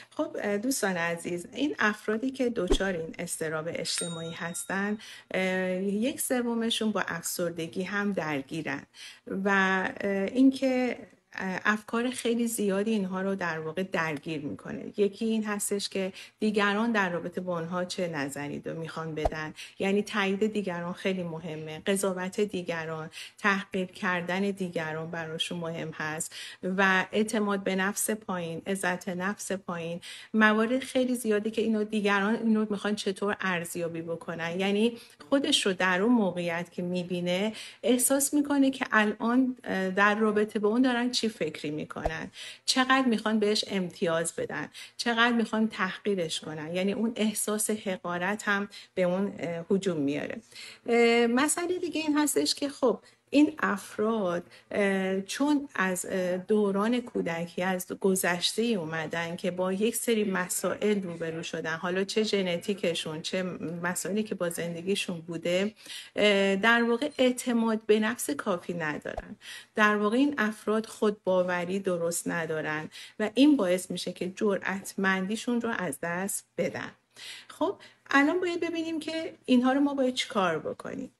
خب دوستان عزیز، این افرادی که دچار این اضطراب اجتماعی هستن، یک سومشون با افسردگی هم درگیرن و اینکه افکار خیلی زیادی اینها رو در واقع درگیر میکنه. یکی این هستش که دیگران در رابطه با اونها چه نظری رو میخوان بدن، یعنی تایید دیگران خیلی مهمه، قضاوت دیگران، تحقیر کردن دیگران براشون مهم هست و اعتماد به نفس پایین، عزت نفس پایین، موارد خیلی زیادی که دیگران اینو میخوان چطور ارزیابی بکنن. یعنی خودش رو در اون موقعیت که میبینه احساس میکنه که الان در رابطه با اون دارن چی فکری میکنن، چقدر میخوان بهش امتیاز بدن، چقدر میخوان تحقیرش کنن. یعنی اون احساس حقارت هم به اون هجوم میاره. مسئله دیگه این هستش که خب این افراد چون از دوران کودکی، از گذشته اومدن که با یک سری مسائل روبرو شدن، حالا چه ژنتیکشون چه مسائلی که با زندگیشون بوده، در واقع اعتماد به نفس کافی ندارن. در واقع این افراد خودباوری درست ندارن و این باعث میشه که جرأتمندیشون رو از دست بدن. خب الان باید ببینیم که اینها رو ما باید چی کار بکنیم.